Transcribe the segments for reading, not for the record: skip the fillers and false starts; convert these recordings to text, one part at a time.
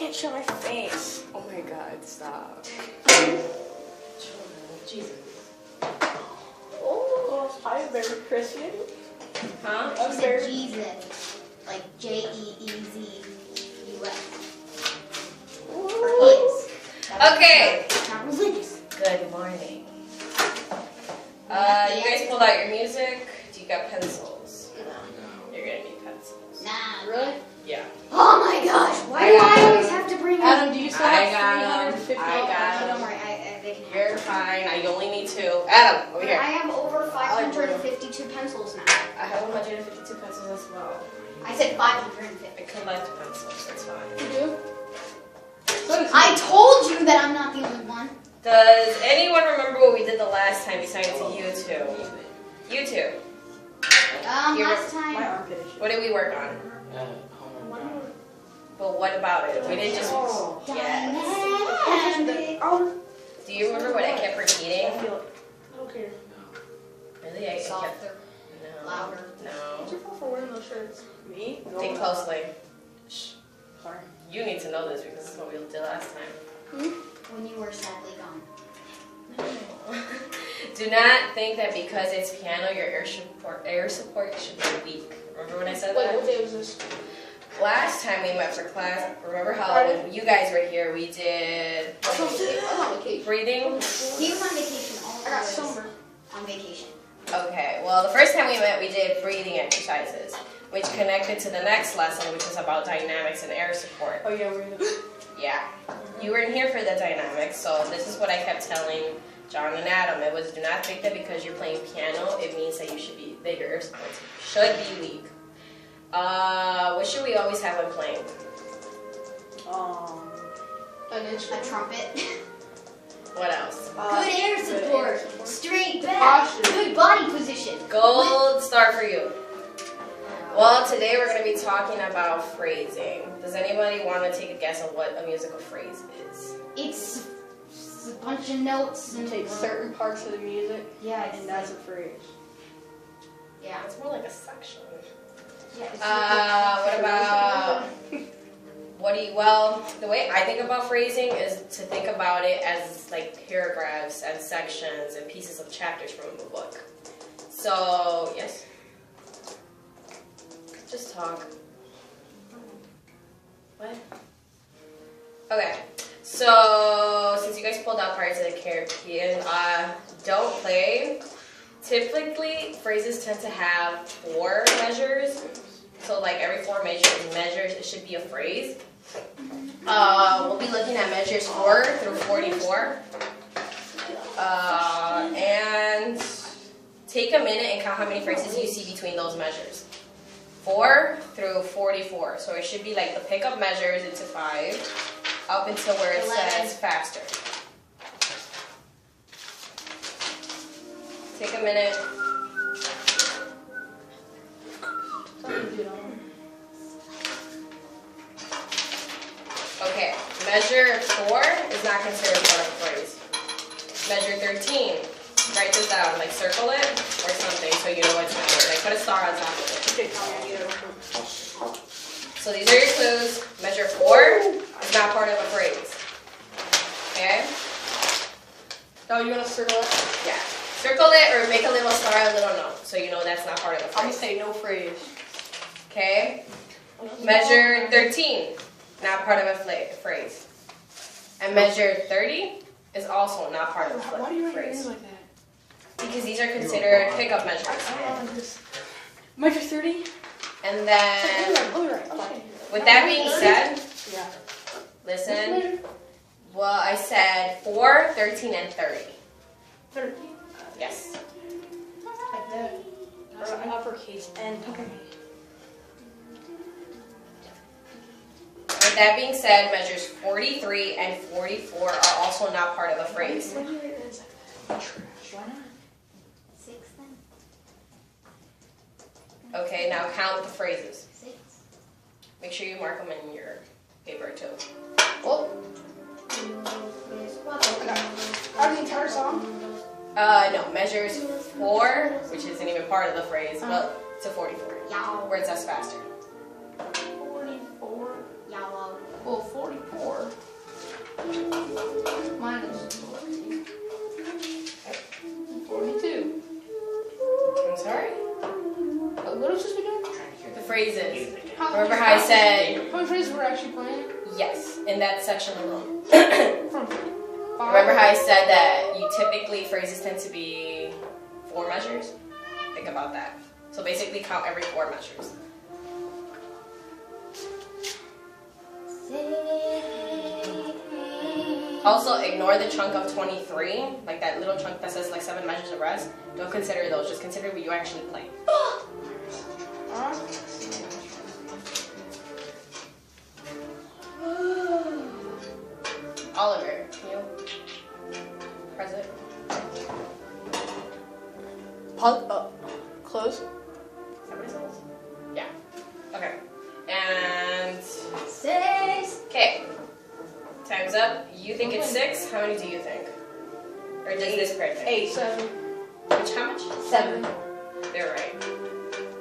can't show my face. Oh my god, stop. Jesus. Oh, I'm very Christian. Huh? I'm She very. said Jesus, like Jeezus. Okay. Not religious. Good morning. You guys pulled out your music. Do you got pencils? No. You're gonna need pencils. Nah. Really? Yeah. Oh my gosh! Why do I always have to bring Adam, do you still I have got 350? I got Don't worry, they can have You're it. fine. I only need two. Adam, over here. I have over 552 pencils now. I have 152 pencils as well. I said I 550. collect pencils. It's fine. You do? So does I told you that I'm not the only one. Does anyone remember what we did the last time besides you two? You two. Here. Last my time. armpit issue. What did we work on? But what about it? We didn't just. Yes. Dynamic. Oh, Do you remember what I kept I repeating? feel it. I don't care. Really? I kept. Softer, No. louder. No. What's your fault for wearing those shirts? Me? Think closely. Shh. Sorry. You need to know this because this is what we did last time. When you were sadly gone. Do not think that because it's piano, your air support should be weak. Remember when I said Wait, that? what day was this? Last time we met for class, remember how when you guys were here, we did I'm on vacation. breathing? He was on vacation all I got the summer. on vacation. Okay, well, the first time we met, we did breathing exercises, which connected to the next lesson, which is about dynamics and air support. Oh yeah, we're in the. Yeah. You weren't here for the dynamics, so this is what I kept telling John and Adam. It was, do not think that because you're playing piano, it means that you should be, that your air support should be weak. What should we always have when playing? An A instrument. trumpet. What else? Good air good support. air support. Straight back. Posture. Good body position. Gold star for you. Well, today we're going to be talking about phrasing. Does anybody want to take a guess on what a musical phrase is? It's a bunch of notes You and take certain parts of the music, yeah, and that's a phrase. yeah. It's more like a section. Yeah, it's What about, well, the way I think about phrasing is to think about it as like paragraphs and sections and pieces of chapters from a book. So, yes? Just talk. What? Okay, so since you guys pulled out Pirates of the Caribbean, don't play. Typically, phrases tend to have 4 measures. So like every 4 measures, it should be a phrase. We'll be looking at measures 4 through 44. And take a minute and count how many phrases you see between those measures. 4 through 44. So it should be like the pickup measures into 5 up until where it 11. says faster. Take a minute. Okay, measure 4 is not considered part of a phrase. Measure 13, write this down, like circle it or something so you know it's not. Like put a star on top of it. Okay, Tommy, I need a So these are your clues. Measure 4 is not part of a phrase. Okay? Oh, you want to circle it? Yeah. Circle it or make a little star, a little note, so you know that's not part of the I'm going to phrase. say no phrase. Okay? Measure 13, not part of a phrase. And measure 30 is also not part of a Why do you write your phrase. name like that? Because these are considered pickup measures. Measure 30? And then, Okay. with that being said, Yeah. listen, well, I said 4, 13, and 30. 30. Yes. Like that. Or uppercase N. Okay. With that being said, measures 43 and 44 are also not part of a phrase. Why do you write it as like trash? Why not? 6 then. Okay, now count the phrases. 6. Make sure you mark them in your paper too. Oh, out of the entire song? No, measures 4, which isn't even part of the phrase, but to 44, Yow. where it says faster. 44. Yellow. Well, 44 minus 42. I'm sorry? What else is we doing? The phrases. How Remember how I said how many phrases we're actually playing? yes in that section alone? From 5. Remember how I said that you typically phrases tend to be 4 measures? Think about that. So basically count every 4 measures. Also, ignore the chunk of 23, like that little chunk that says like 7 measures of rest. Don't consider those. Just consider what you actually play. Oliver, can you press it? Close. Is that what it says? Yeah. Okay. And 6. okay. Time's up. You think it's 6? How many do you think? Or does this pair think? 8. 7. Which how much? 7. They're right.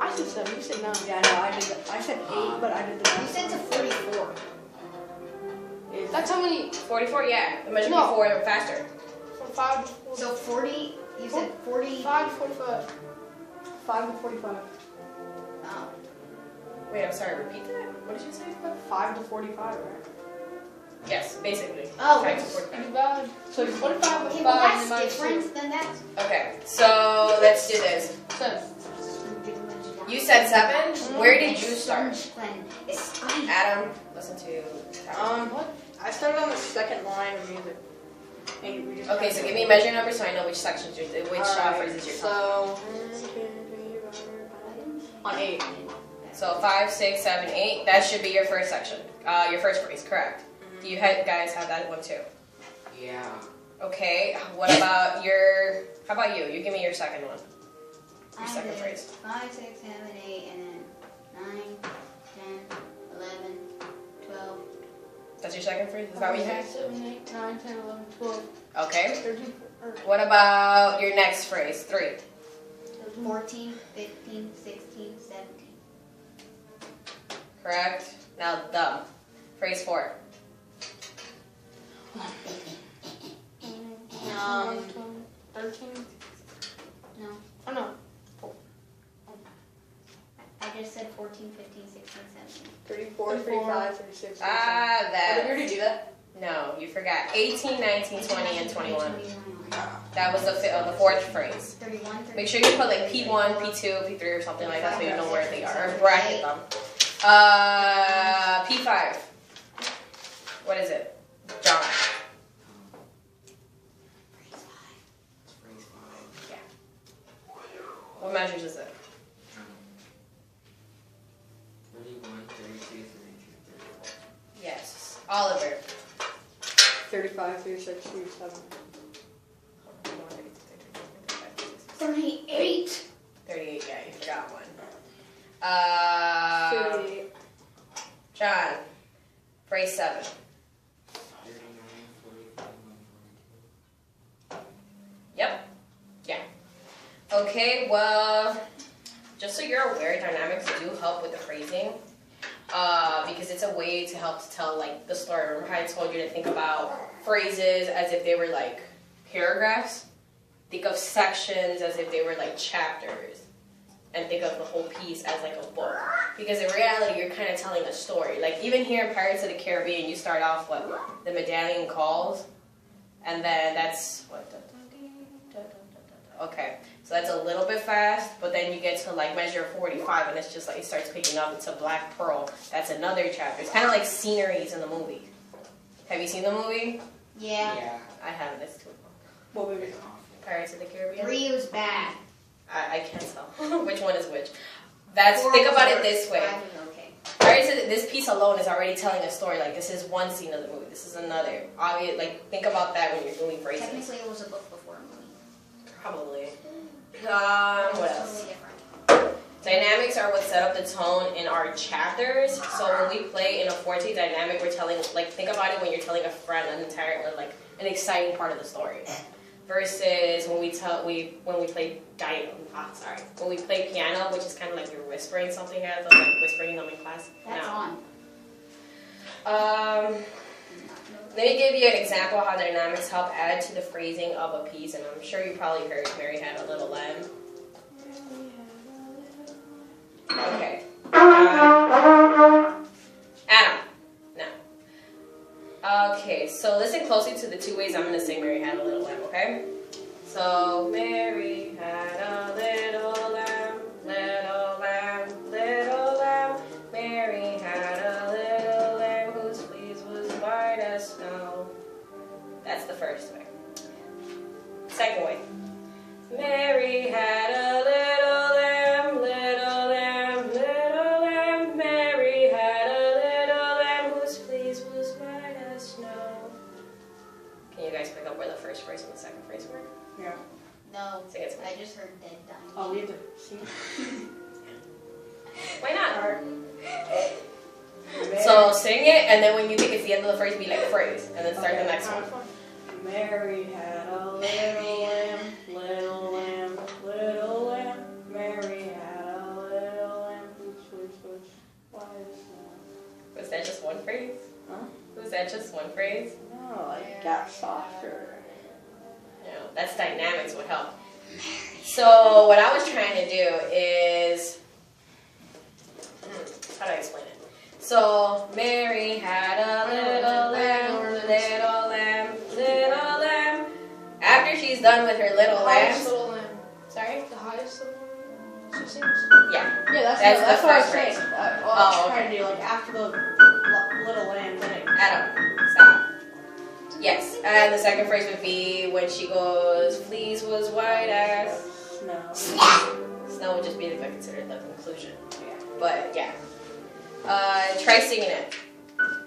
I said 7. You said 9. Yeah, no, I did. I said 8, but I did the You said to 44. That's how many. 44, yeah. The measure No. before faster. From 5 to 40. So 40. You said 40. 5 to 45. 5 to 45. Oh. Wait, I'm sorry. Repeat that. What did you say? 5 to 45, right? Yes, basically. Oh, 5 to it's- 45. Pretty bad. So 45 with Okay, 5 well and that's minus different than that. Okay, so let's do this. 2. 7. You said 7. Where did you start? It's Adam, listen to. What? I started on the second line of music. And we just Okay, so give me measure numbers so I know which sections you're, which Alright, phrases you're talking. So on 8. So 5, 6, 7, 8. That should be your first section. Your first phrase, correct? Do you guys have that one too? Yeah. Okay. What about your? How about you? You give me your second one. Your second phrase. 5, 6, 7, 8, and then 9, 10, 11, 12. That's your second phrase. Is that what you had? 7, 8, 9, 10, 11, 12, Okay. 13, What about your next phrase? 3. 14, 15, 16, 17. Correct. Now the phrase 4. 13. No. Oh no. I just said 14, 15, 16, 17. 34, 35, 36. Ah, Did we that. already do that? No, you forgot. 18, 19, 20, and 21. 21. That was the fourth phrase. 31, 32. Make sure you put like P1, P2, P3 or something like that so you know where they are. Or bracket them. P5. What is it? John. Yeah. What measures is it? 31, 32, 33, 34. Yes. Oliver. 35, 36, 37. 38. 38, yeah, you forgot one. 38. John. Phrase 7. 39, 45, 42. Yep. Yeah. Okay, well, just so you're aware, dynamics do help with the phrasing. Because it's a way to help to tell like the story. Remember how I told you to think about phrases as if they were like paragraphs? Think of sections as if they were like chapters. And think of the whole piece as like a book. Because in reality, you're kind of telling a story. Like even here in Pirates of the Caribbean, you start off with the medallion calls. And then that's what? Okay, so that's a little bit fast, but then you get to like measure 45 and it's just like it starts picking up. It's a Black Pearl. That's another chapter. It's kind of like sceneries in the movie. Have you seen the movie? Yeah. Yeah. I haven't. It's too long. What movie? Pirates of the Caribbean? 3 was bad. I can't tell which one is which. That's 4 think was about it worse. this way. 5 was okay. Pirates of this piece alone is already telling a story. Like this is one scene of the movie. This is another. Obvious. Like think about that when you're doing phrases. Technically, it was a book before a movie. Probably. It What was else? totally different. Dynamics are what set up the tone in our chapters. So when we play in a Forte dynamic, we're telling, like, think about it when you're telling a friend an entire, like, an exciting part of the story. Versus when we play when we play piano, which is kind of like you're whispering something at them, like whispering them in class. That's No. on. Let me give you an example how dynamics help add to the phrasing of a piece, and I'm sure you probably heard Mary Had a Little Lamb. Okay. Adam. No. Okay, so listen closely to the two ways I'm going to sing Mary Had a Little Lamb, okay? So, Mary had a little lamb, little lamb, little lamb. Mary had a little lamb whose fleece was white as snow. That's the first way. Second way. Mary had a little lamb, little lamb, little lamb. Mary had a little lamb whose fleece was white as snow. Can you guys pick up where the first phrase and the second phrase were? Yeah. No, Sing it to me. I just heard dead dying. Oh, we have to sing. Why not? Mary- So sing it, and then when you think it's the end of the phrase, be like phrase, and then start the next one. Mary had a little lamb, little lamb, little lamb. Mary had a little lamb whose fleece was white as snow. Was that just one phrase? Huh? Was that just one phrase? No, like got softer. No, that's dynamics would help. So what I was trying to do is, how do I explain it? So Mary had a little lamb, little lamb, little lamb. After she's done with her little Highest lamb, little lamb. sorry? The highest little lamb. She sings. Yeah. Yeah, That's that's the what I was first saying. phrase. I Oh, was okay. trying to do like after the little lamb thing. Adam, stop. Yes, and the second phrase would be when she goes, fleece was white as No. snow would just be like considered the conclusion. But yeah. Try singing it.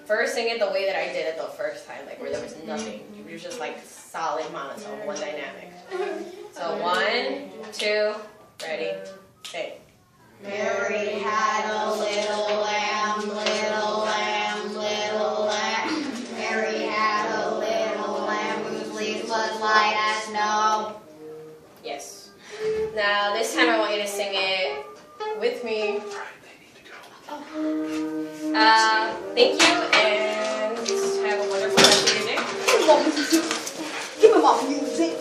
First sing it the way that I did it the first time, like where there was nothing. It was just like solid monotone, one dynamic. So 1, 2, ready, sing. Mary had a little lamb, little lamb, little lamb. Mary had a little lamb whose fleece was white as snow. Yes. Now this time I want you to sing it with me. Thank you, and have a wonderful rest of your day. Give him all music.